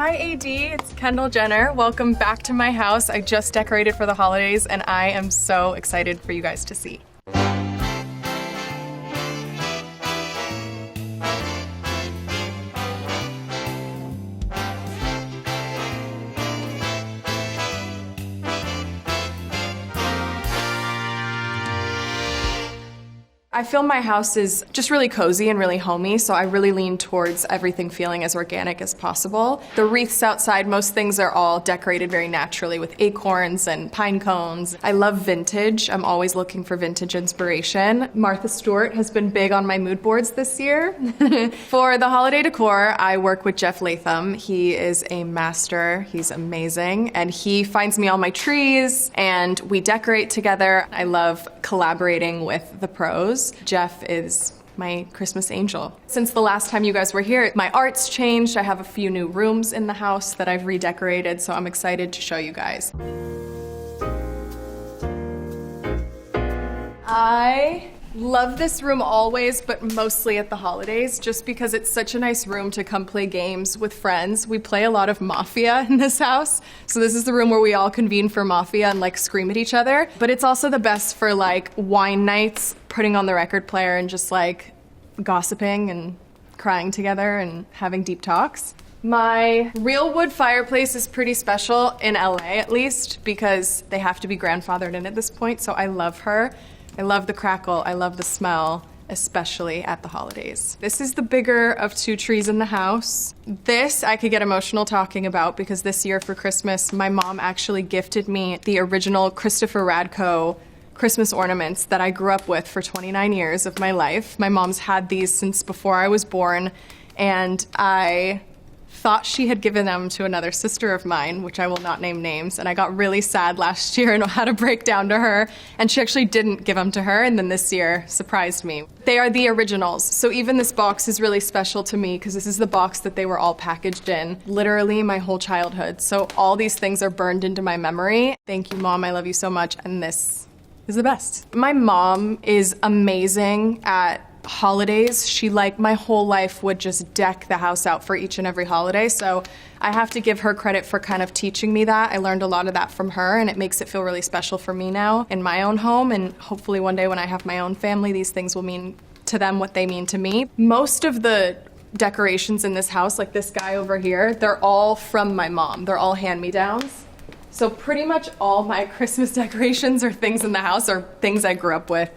Hi AD, it's Kendall Jenner. Welcome back to my house. I just decorated for the holidays and I am so excited for you guys to see. I feel my house is just really cozy and really homey, so I really lean towards everything feeling as organic as possible. The wreaths outside, most things are all decorated very naturally with acorns and pine cones. I love vintage. I'm always looking for vintage inspiration. Martha Stewart has been big on my mood boards this year. For the holiday decor, I work with Jeff Latham. He is a master. He's amazing, and he finds me all my trees, and we decorate together. I love collaborating with the pros. Jeff is my Christmas angel. Since the last time you guys were here, my art's changed. I have a few new rooms in the house that I've redecorated, so I'm excited to show you guys. I love this room always, but mostly at the holidays, just because it's such a nice room to come play games with friends. We play a lot of Mafia in this house, so this is the room where we all convene for Mafia and like scream at each other. But it's also the best for like wine nights, putting on the record player and just like gossiping and crying together and having deep talks. My real wood fireplace is pretty special in LA, at least, because they have to be grandfathered in at this point, so I love her. I love the crackle, I love the smell, especially at the holidays. This is the bigger of two trees in the house. This I could get emotional talking about because this year for Christmas, my mom actually gifted me the original Christopher Radko Christmas ornaments that I grew up with for 29 years of my life. My mom's had these since before I was born, and I thought she had given them to another sister of mine, which I will not name names, and I got really sad last year and had to break down to her, and she actually didn't give them to her, and then this year surprised me. They are the originals, so even this box is really special to me because this is the box that they were all packaged in, literally my whole childhood. So all these things are burned into my memory. Thank you, Mom, I love you so much, and this is the best. My mom is amazing at holidays. She, like my whole life, would just deck the house out for each and every holiday, so I have to give her credit for kind of teaching me that. I learned a lot of that from her, and it makes it feel really special for me now in my own home, and hopefully one day when I have my own family, these things will mean to them what they mean to me. Most of the decorations in this house, like this guy over here, they're all from my mom. They're all hand-me-downs. So pretty much all my Christmas decorations or things in the house are things I grew up with.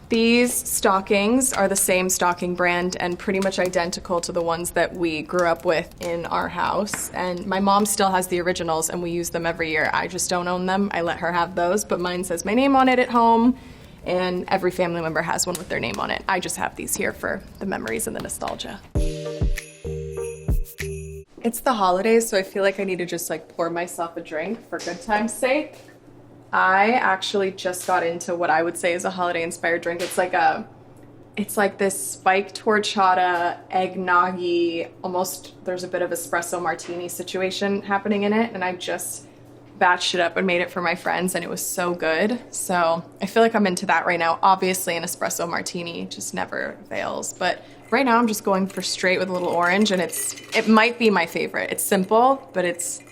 These stockings are the same stocking brand and pretty much identical to the ones that we grew up with in our house. And my mom still has the originals and we use them every year. I just don't own them. I let her have those, but mine says my name on it at home, and every family member has one with their name on it. I just have these here for the memories and the nostalgia. It's the holidays, so I feel like I need to just like pour myself a drink for good time's sake. I actually just got into what I would say is a holiday-inspired drink. It's like this spiked horchata, eggnoggy, almost there's a bit of espresso martini situation happening in it, and I just batched it up and made it for my friends, and it was so good. So I feel like I'm into that right now. Obviously an espresso martini just never fails, but right now I'm just going for straight with a little orange, and it might be my favorite. It's simple, but it's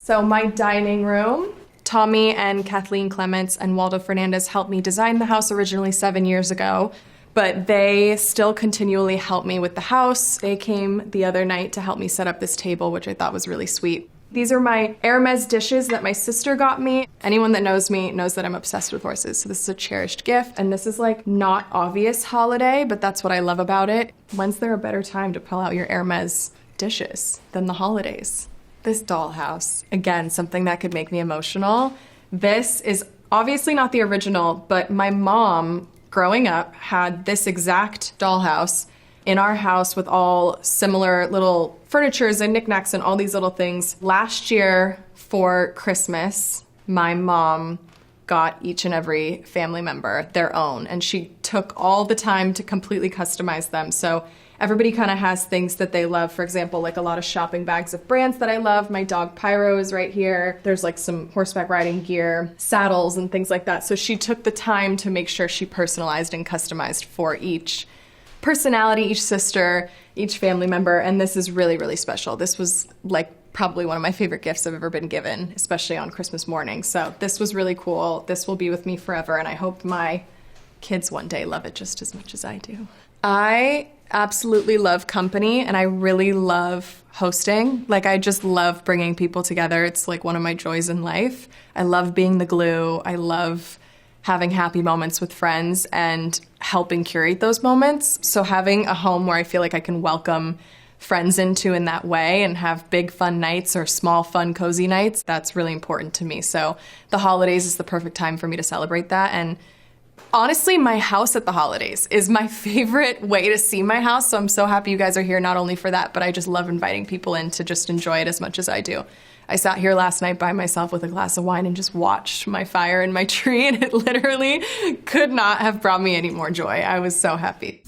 so my dining room, Tommy and Kathleen Clements and Waldo Fernandez helped me design the house originally 7 years ago, but they still continually help me with the house. They came the other night to help me set up this table, which I thought was really sweet. These are my Hermes dishes that my sister got me. Anyone that knows me knows that I'm obsessed with horses, so this is a cherished gift. And this is like not obvious holiday, but that's what I love about it. When's there a better time to pull out your Hermes dishes than the holidays? This dollhouse, again, something that could make me emotional. This is obviously not the original, but my mom, growing up, had this exact dollhouse in our house with all similar little furnitures and knickknacks and all these little things. Last year for Christmas, my mom got each and every family member their own, and she took all the time to completely customize them. So everybody kind of has things that they love. For example, like a lot of shopping bags of brands that I love. My dog Pyro is right here. There's like some horseback riding gear, saddles and things like that. So she took the time to make sure she personalized and customized for each personality, each sister, each family member, and this is really, really special. This was like probably one of my favorite gifts I've ever been given, especially on Christmas morning. So this was really cool. This will be with me forever, and I hope my kids one day love it just as much as I do. I absolutely love company, and I really love hosting. Like, I just love bringing people together. It's like one of my joys in life. I love being the glue. I love having happy moments with friends and helping curate those moments. So having a home where I feel like I can welcome friends into in that way and have big fun nights or small fun cozy nights, that's really important to me. So the holidays is the perfect time for me to celebrate that. And honestly, my house at the holidays is my favorite way to see my house. So I'm so happy you guys are here, not only for that, but I just love inviting people in to just enjoy it as much as I do. I sat here last night by myself with a glass of wine and just watched my fire in my tree, and it literally could not have brought me any more joy. I was so happy.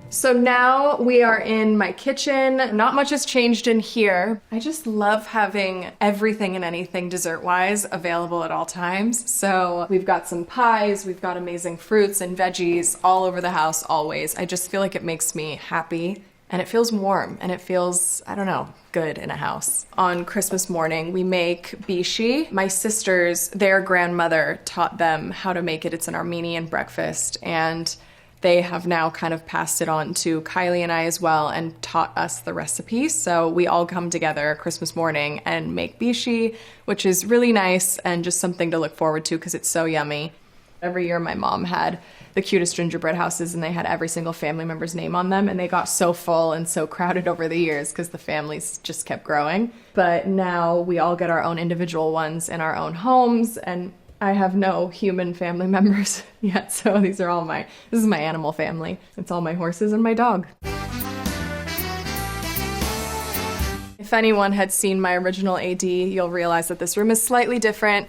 So now we are in my kitchen. Not much has changed in here. I just love having everything and anything dessert-wise available at all times. So we've got some pies, we've got amazing fruits and veggies all over the house always. I just feel like it makes me happy, and it feels warm, and it feels, I don't know, good in a house. On Christmas morning, we make bishi. My sisters, their grandmother taught them how to make it. It's an Armenian breakfast, and they have now kind of passed it on to Kylie and I as well and taught us the recipe. So we all come together Christmas morning and make bishi, which is really nice and just something to look forward to because it's so yummy. Every year my mom had the cutest gingerbread houses, and they had every single family member's name on them, and they got so full and so crowded over the years because the families just kept growing. But now we all get our own individual ones in our own homes, and I have no human family members yet, so these are all this is my animal family. It's all my horses and my dog. If anyone had seen my original AD, you'll realize that this room is slightly different.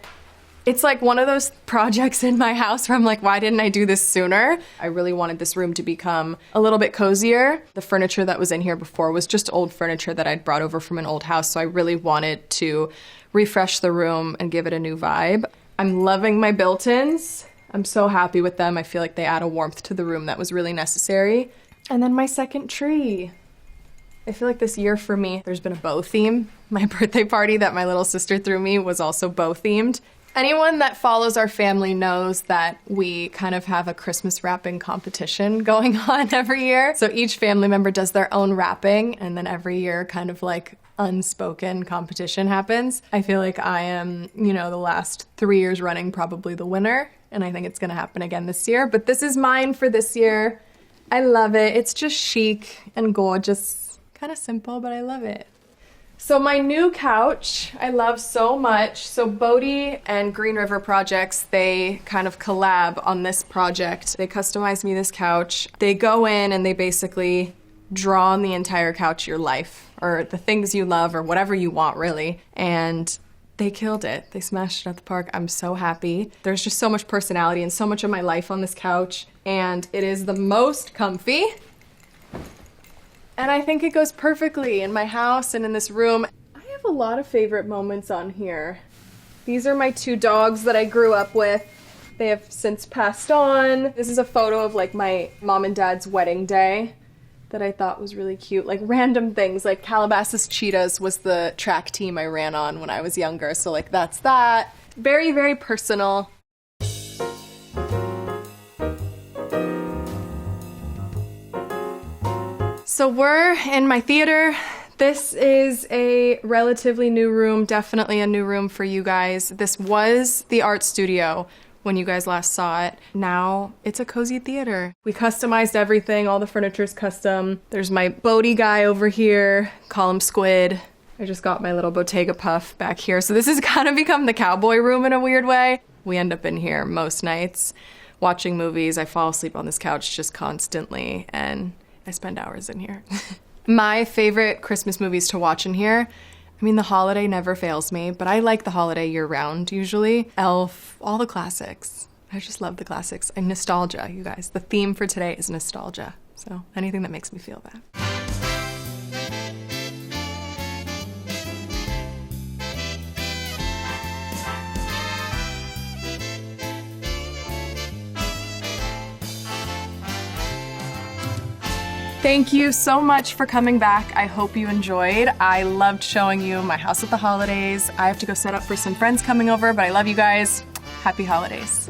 It's like one of those projects in my house where I'm like, why didn't I do this sooner? I really wanted this room to become a little bit cozier. The furniture that was in here before was just old furniture that I'd brought over from an old house, so I really wanted to refresh the room and give it a new vibe. I'm loving my built-ins. I'm so happy with them. I feel like they add a warmth to the room that was really necessary. And then my second tree. I feel like this year for me, there's been a bow theme. My birthday party that my little sister threw me was also bow themed. Anyone that follows our family knows that we kind of have a Christmas wrapping competition going on every year. So each family member does their own wrapping, and then every year kind of like unspoken competition happens. I feel like I am, the last 3 years running probably the winner, and I think it's gonna happen again this year. But this is mine for this year. I love it. It's just chic and gorgeous. Kind of simple, but I love it. So my new couch, I love so much. So Bodhi and Green River Projects, they kind of collab on this project. They customized me this couch. They go in and they basically draw on the entire couch your life, or the things you love, or whatever you want, really. And they killed it. They smashed it at the park. I'm so happy. There's just so much personality and so much of my life on this couch, and it is the most comfy. And I think it goes perfectly in my house and in this room. I have a lot of favorite moments on here. These are my 2 dogs that I grew up with. They have since passed on. This is a photo of like my mom and dad's wedding day that I thought was really cute. Like random things, like Calabasas Cheetahs was the track team I ran on when I was younger. So like that's that. Very, very personal. So we're in my theater. This is a relatively new room, definitely a new room for you guys. This was the art studio when you guys last saw it. Now it's a cozy theater. We customized everything, all the furniture's custom. There's my Bodhi guy over here, call him Squid. I just got my little Bottega puff back here. So this has kind of become the cowboy room in a weird way. We end up in here most nights watching movies. I fall asleep on this couch just constantly, and I spend hours in here. My favorite Christmas movies to watch in here, I mean, The Holiday never fails me, but I like The Holiday year-round usually. Elf, all the classics. I just love the classics. And nostalgia, you guys. The theme for today is nostalgia. So anything that makes me feel that. Thank you so much for coming back. I hope you enjoyed. I loved showing you my house at the holidays. I have to go set up for some friends coming over, but I love you guys. Happy holidays.